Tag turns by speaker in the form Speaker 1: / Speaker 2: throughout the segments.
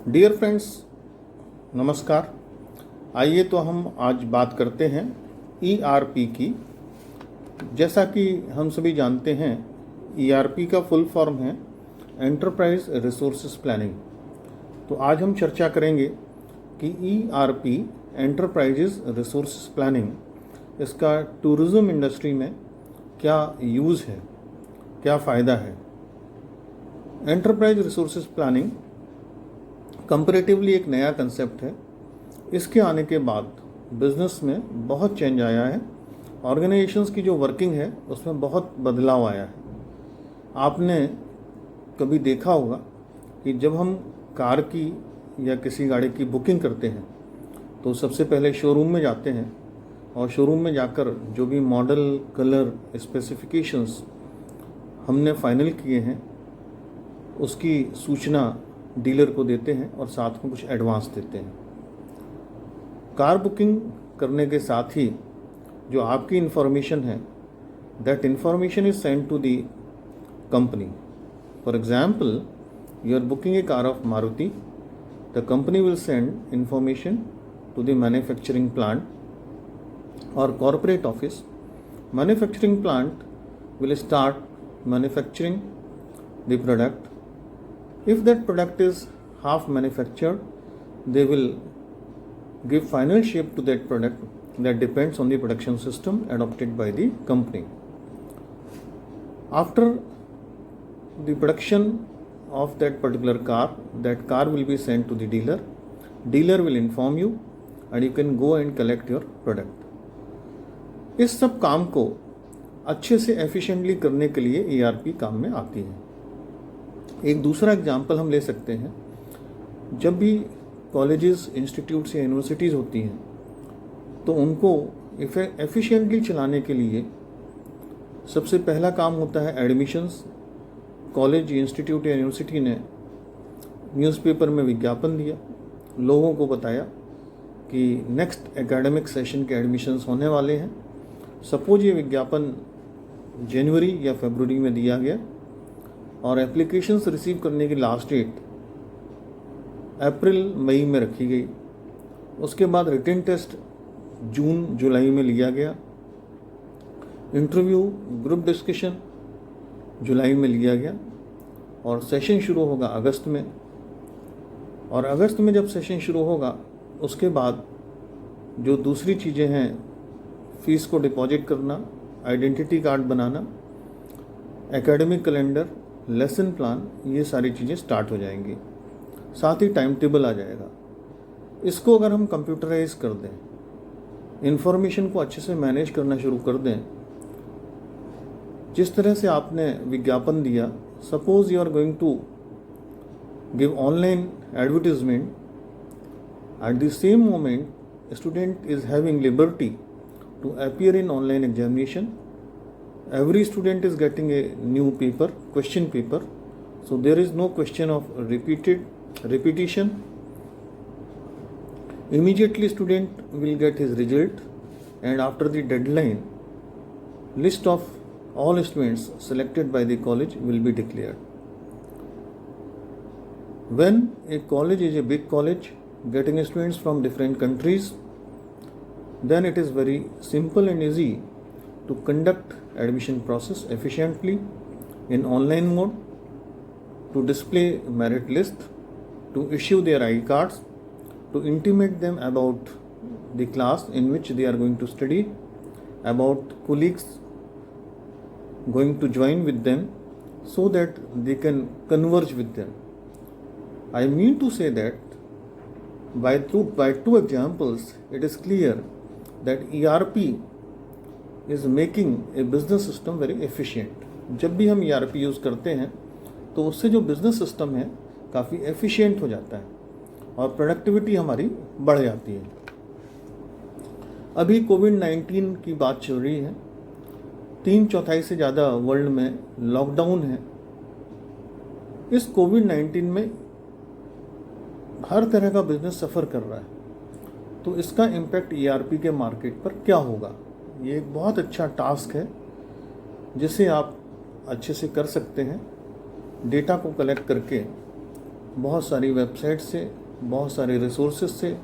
Speaker 1: Dear friends, नमस्कार। आइए तो हम आज बात करते हैं ERP की। जैसा कि हम सभी जानते हैं, ERP का फुल फॉर्म है एंटरप्राइज रिसोर्सेज प्लानिंग। तो आज हम चर्चा करेंगे कि ERP एंटरप्राइजेज रिसोर्सेज प्लानिंग इसका टूरिज़्म इंडस्ट्री में क्या यूज़ है, क्या फ़ायदा है। एंटरप्राइज रिसोर्सेज प्लानिंग कंपैरेटिवली एक नया कंसेप्ट है। इसके आने के बाद बिज़नेस में बहुत चेंज आया है। ऑर्गेनाइजेशंस की जो वर्किंग है उसमें बहुत बदलाव आया है। आपने कभी देखा होगा कि जब हम कार की या किसी गाड़ी की बुकिंग करते हैं तो सबसे पहले शोरूम में जाते हैं और शोरूम में जाकर जो भी मॉडल, कलर, स्पेसिफिकेशंस हमने फाइनल किए हैं उसकी सूचना डीलर को देते हैं और साथ में कुछ एडवांस देते हैं। कार बुकिंग करने के साथ ही जो आपकी इन्फॉर्मेशन है, that information is send to the company. For example, you are booking a car of Maruti, the company will send information to the manufacturing plant और corporate office. Manufacturing plant will start manufacturing the product. If that product is half manufactured, they will give final shape to that product. That depends on the production system adopted by the company. After the production of that particular car, that car will be sent to the dealer. Dealer will inform you and you can go and collect your product. इस सब काम को अच्छे से efficiently करने के लिए ERP काम में आती है। एक दूसरा एग्जांपल हम ले सकते हैं, जब भी कॉलेजेस, इंस्टीट्यूट्स या यूनिवर्सिटीज़ होती हैं तो उनको एफिशिएंटली चलाने के लिए सबसे पहला काम होता है एडमिशन्स। कॉलेज, इंस्टीट्यूट या यूनिवर्सिटी ने न्यूज़पेपर में विज्ञापन दिया, लोगों को बताया कि नेक्स्ट एकेडमिक सेशन के एडमिशन्स होने वाले हैं। सपोज ये विज्ञापन जनवरी या फरवरी में दिया गया और एप्लीकेशंस रिसीव करने की लास्ट डेट अप्रैल मई में रखी गई। उसके बाद रिटन टेस्ट जून जुलाई में लिया गया, इंटरव्यू, ग्रुप डिस्कशन जुलाई में लिया गया और सेशन शुरू होगा अगस्त में। और अगस्त में जब सेशन शुरू होगा उसके बाद जो दूसरी चीज़ें हैं, फीस को डिपॉजिट करना, आइडेंटिटी कार्ड बनाना, एकेडमिक कैलेंडर, लेसन प्लान, ये सारी चीज़ें स्टार्ट हो जाएंगी। साथ ही टाइम टेबल आ जाएगा। इसको अगर हम कंप्यूटराइज कर दें, इंफॉर्मेशन को अच्छे से मैनेज करना शुरू कर दें, जिस तरह से आपने विज्ञापन दिया, suppose you are going to give online advertisement, at the same moment student is having liberty to appear in online examination. Every student is getting a new paper, question paper, so there is no question of repetition. Immediately student will get his result, and after the deadline, list of all students selected by the college will be declared. When a college is a big college getting students from different countries, then it is very simple and easy to conduct admission process efficiently in online mode, to display merit list, to issue their ID cards, to intimate them about the class in which they are going to study, about colleagues going to join with them so that they can converge with them. I mean to say that by two examples it is clear that ERP is making a business system very efficient. जब भी हम ERP use करते हैं तो उससे जो business system है काफ़ी एफिशिएंट हो जाता है और प्रोडक्टिविटी हमारी बढ़ जाती है। अभी कोविड-19 की बात चल रही है, 3/4 से ज़्यादा वर्ल्ड में लॉकडाउन है। इस कोविड-19 में हर तरह का बिजनेस सफ़र कर रहा है, तो इसका इम्पैक्ट ERP के मार्केट पर क्या होगा? ये एक बहुत अच्छा टास्क है जिसे आप अच्छे से कर सकते हैं। डेटा को कलेक्ट करके बहुत सारी वेबसाइट से, बहुत सारे रिसोर्सेज से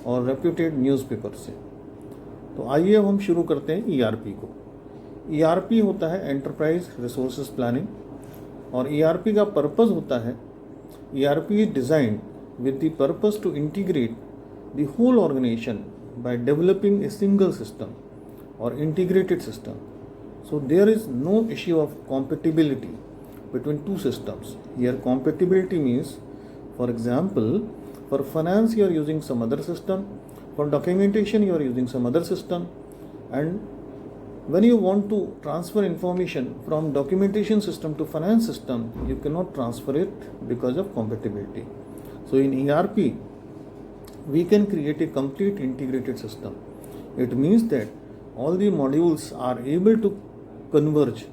Speaker 1: और रेप्यूटेड न्यूज़पेपर से। तो आइए अब हम शुरू करते हैं ईआरपी को। ईआरपी होता है एंटरप्राइज रिसोर्सेज प्लानिंग, और ईआरपी का पर्पस होता है, ERP is designed with the purpose to integrate the whole organization by developing a single system or integrated system. So there is no issue of compatibility between two systems. Here compatibility means, for example, for finance you are using some other system, for documentation you are using some other system, and when you want to transfer information from documentation system to finance system, you cannot transfer it because of compatibility. So in ERP, we can create a complete integrated system. It means that all the modules are able to converge,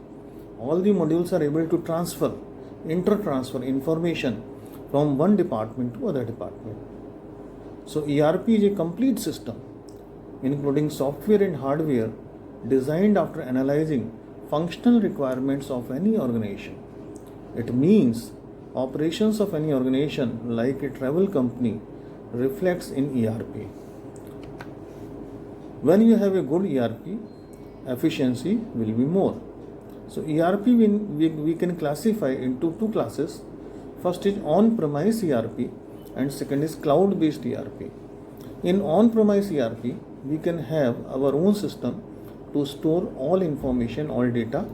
Speaker 1: all the modules are able to transfer, inter-transfer information from one department to other department. So ERP is a complete system, including software and hardware, designed after analyzing functional requirements of any organization. It means operations of any organization like a travel company reflects in ERP. When you have a good ERP, efficiency will be more. So ERP we can classify into two classes. First is on-premise ERP and second is cloud-based ERP. In on-premise ERP, we can have our own system to store all information, all data,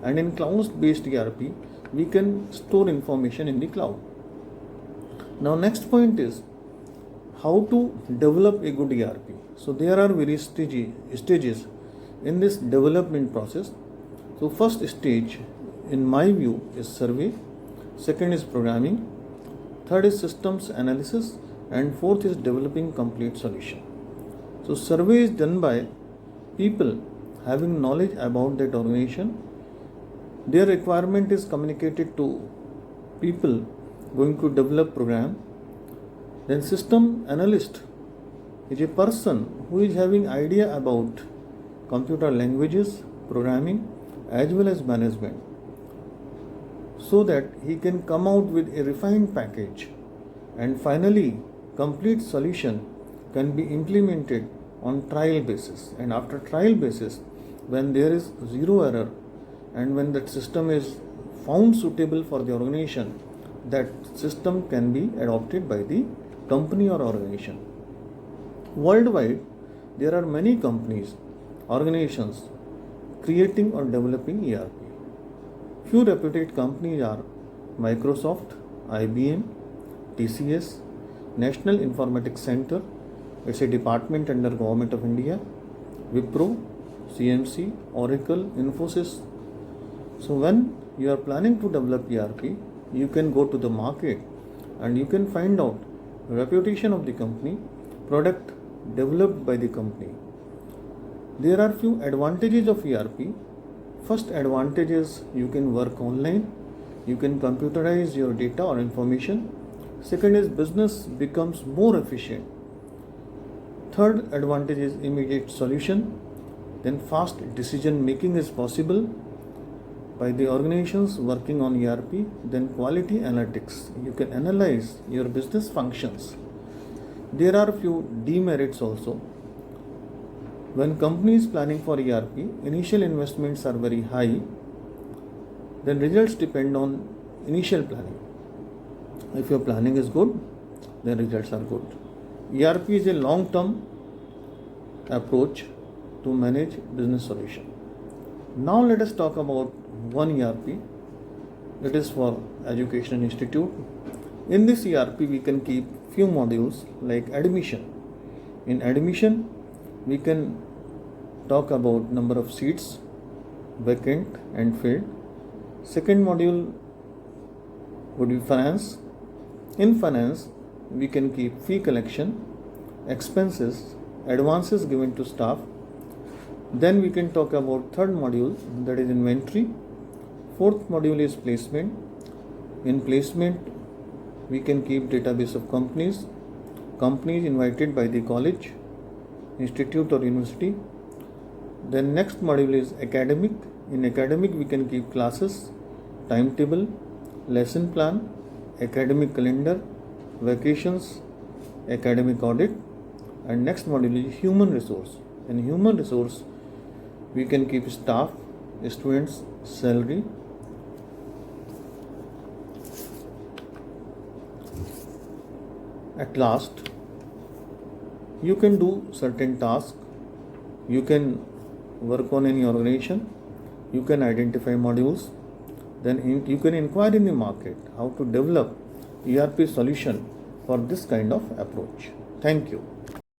Speaker 1: and in cloud-based ERP, we can store information in the cloud. Now next point is how to develop a good ERP. So there are various stages in this development process. So first stage in my view is survey, second is programming, third is systems analysis, and fourth is developing complete solution. So survey is done by people having knowledge about that organization. Their requirement is communicated to people going to develop program. Then system analyst is a person who is having idea about computer languages, programming as well as management, so that he can come out with a refined package. And finally, complete solution can be implemented on trial basis. And after trial basis, when there is zero error, and when that system is found suitable for the organization, that system can be adopted by the company or organization. Worldwide, there are many companies, organizations creating or developing ERP. Few reputed companies are Microsoft, IBM, TCS, National Informatics Center, it's a department under Government of India, Wipro, CMC, Oracle, Infosys. So when you are planning to develop ERP, you can go to the market and you can find out reputation of the company, product developed by the company. There are few advantages of ERP. First advantage is you can work online, you can computerize your data or information. Second is business becomes more efficient. Third advantage is immediate solution. Then fast decision making is possible by the organizations working on ERP. Then quality analytics, you can analyze your business functions. There are few demerits also. When company is planning for ERP, initial investments are very high. Then results depend on initial planning. If your planning is good, then results are good. ERP is a long-term approach to manage business solution. Now let us talk about one ERP, that is for education institute. In this ERP we can keep few modules like admission. In admission we can talk about number of seats, vacant and filled. Second module would be finance. In finance we can keep fee collection, expenses, advances given to staff. Then we can talk about third module, that is inventory. Fourth module is placement. In placement we can keep database of companies invited by the college, institute or university. Then next module is academic. In academic we can keep classes, timetable, lesson plan, academic calendar, vacations, academic audit, and next module is human resource. In human resource, we can keep staff, students, salary. At last, you can do certain tasks, you can work on any organization, you can identify modules, then you can inquire in the market how to develop ERP solution for this kind of approach. Thank you.